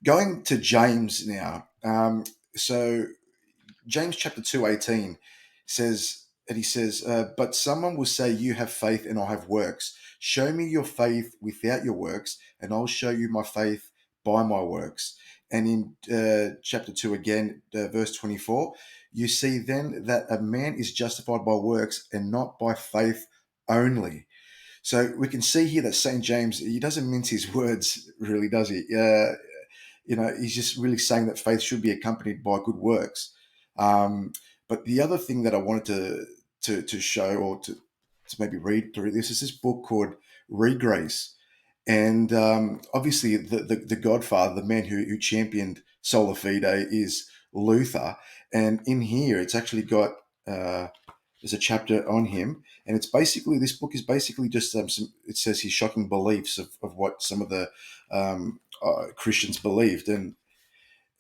Going to James now. So James chapter 2:18 says, and he says, but someone will say, you have faith and I have works. Show me your faith without your works, and I'll show you my faith by my works. And in chapter 2 again, verse 24, you see then that a man is justified by works and not by faith only. So we can see here that St. James, he doesn't mince his words, really, does he? He's just really saying that faith should be accompanied by good works. But the other thing that I wanted to show, or to maybe read through this, is this book called Regrace. And obviously the godfather, the man who championed Sola Fide, is Luther. And in here, it's actually got there's a chapter on him, and it's basically, this book is basically just it says his shocking beliefs of what some of the Christians believed. And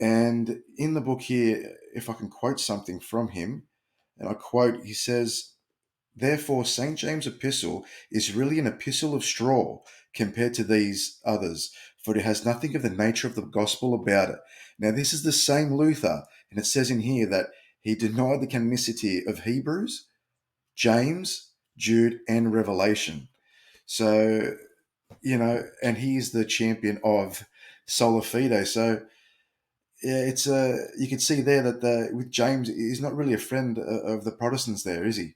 in the book here, if I can quote something from him, and I quote, he says, therefore, St. James' epistle is really an epistle of straw compared to these others, for it has nothing of the nature of the gospel about it. Now, this is the same Luther, and it says in here that he denied the canonicity of Hebrews, James, Jude, and Revelation. So, and he's the champion of Sola Fide. So, yeah, it's you can see there that with James, he's not really a friend of the Protestants there, is he?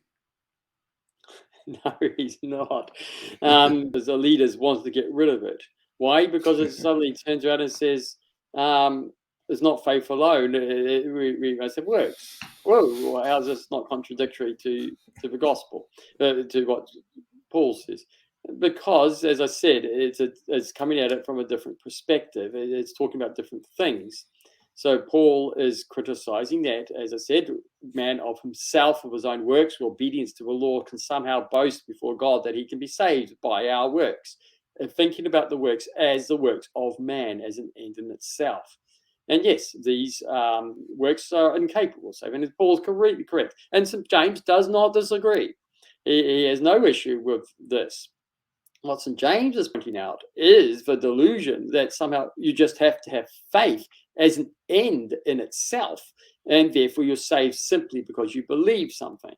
No, he's not. As the leaders wants to get rid of it. Why? Because it suddenly turns around and says, it's not faith alone. I said works. Whoa, how's this not contradictory to the gospel, to what Paul says? Because, as I said, it's coming at it from a different perspective. It's talking about different things. So Paul is criticizing that, as I said, man of himself, of his own works, or obedience to the law, can somehow boast before God that he can be saved by our works, and thinking about the works as the works of man, as an end in itself. And yes, these works are incapable of saving. And Paul's correct. And St. James does not disagree. He has no issue with this. What St. James is pointing out is the delusion that somehow you just have to have faith as an end in itself, and therefore you're saved simply because you believe something.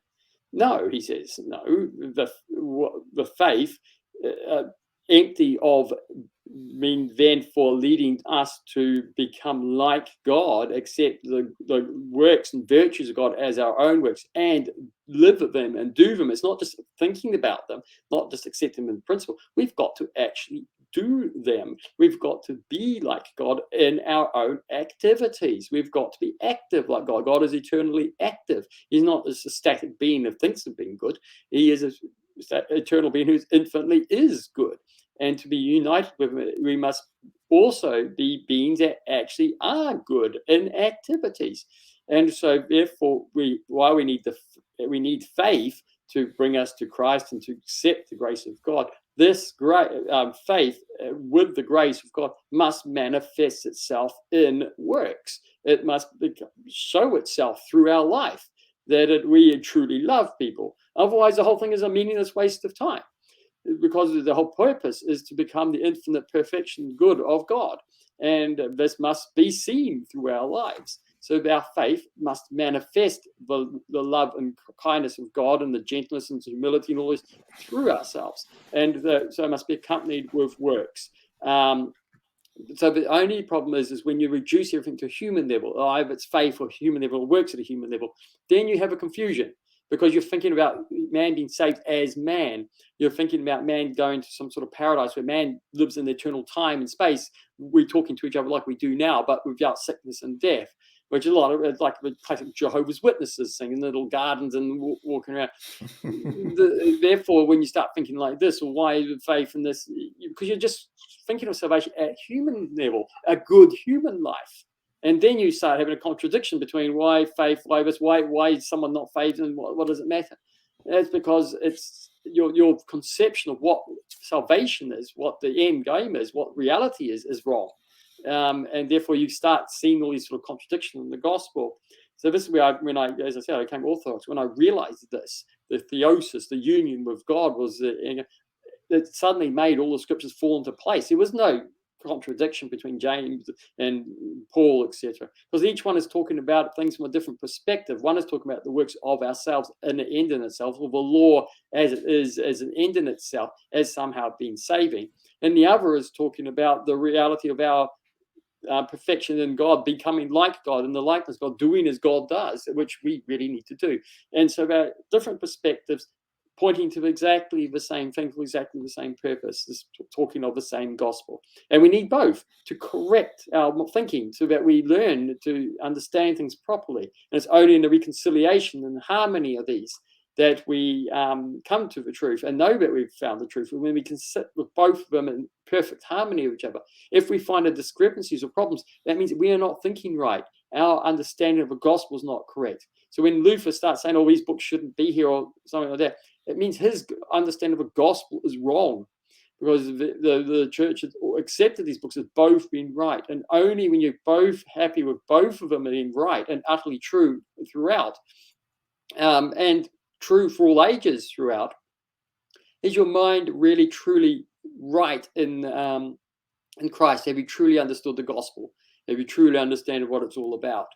No, he says, no, the faith, empty of mean then for leading us to become like God, accept the works and virtues of God as our own works and live them and do them. It's not just thinking about them, not just accepting them in principle. We've got to actually do them. We've got to be like God in our own activities. We've got to be active like God. God is eternally active. He's not just a static being that thinks of being good. He is an eternal being who infinitely is good. And to be united with him, we must also be beings that actually are good in activities. And so, therefore, we need faith to bring us to Christ and to accept the grace of God. This great faith with the grace of God must manifest itself in works. It must show itself through our life that we truly love people. Otherwise, the whole thing is a meaningless waste of time, because the whole purpose is to become the infinite perfection good of God. And this must be seen through our lives. So our faith must manifest the love and kindness of God and the gentleness and humility and all this through ourselves. And so it must be accompanied with works. So the only problem is when you reduce everything to a human level, if it's faith or human level, or works at a human level, then you have a confusion, because you're thinking about man being saved as man. You're thinking about man going to some sort of paradise where man lives in eternal time and space. We're talking to each other like we do now, but without sickness and death, which is a lot of it's like the classic Jehovah's Witnesses thing in little gardens and walking around. Therefore, when you start thinking like this, or why faith in this, because you're just thinking of salvation at human level, a good human life. And then you start having a contradiction between why faith, why this, why is someone not faith, and what does it matter? That's because it's your conception of what salvation is, what the end game is, what reality is wrong. And therefore you start seeing all these sort of contradictions in the gospel. So this is where as I said, I became Orthodox. When I realized this, the theosis, the union with God was it suddenly made all the scriptures fall into place. There was no contradiction between James and Paul, etc. Because each one is talking about things from a different perspective. One is talking about the works of ourselves and the end in itself, or the law as it is, as an end in itself, as somehow being saving. And the other is talking about the reality of our perfection in God, becoming like God in the likeness of God, doing as God does, which we really need to do. And so about different perspectives pointing to exactly the same thing for exactly the same purpose, is talking of the same gospel. And we need both to correct our thinking so that we learn to understand things properly. And it's only in the reconciliation and harmony of these that we come to the truth and know that we've found the truth. And when we can sit with both of them in perfect harmony with each other, if we find discrepancies or problems, that means we are not thinking right. Our understanding of the gospel is not correct. So when Luther starts saying, oh, these books shouldn't be here or something like that, it means his understanding of the gospel is wrong, because the church has accepted these books as both being right. And only when you're both happy with both of them being right and utterly true throughout, and true for all ages throughout, is your mind really truly right in Christ? Have you truly understood the gospel? Have you truly understood what it's all about?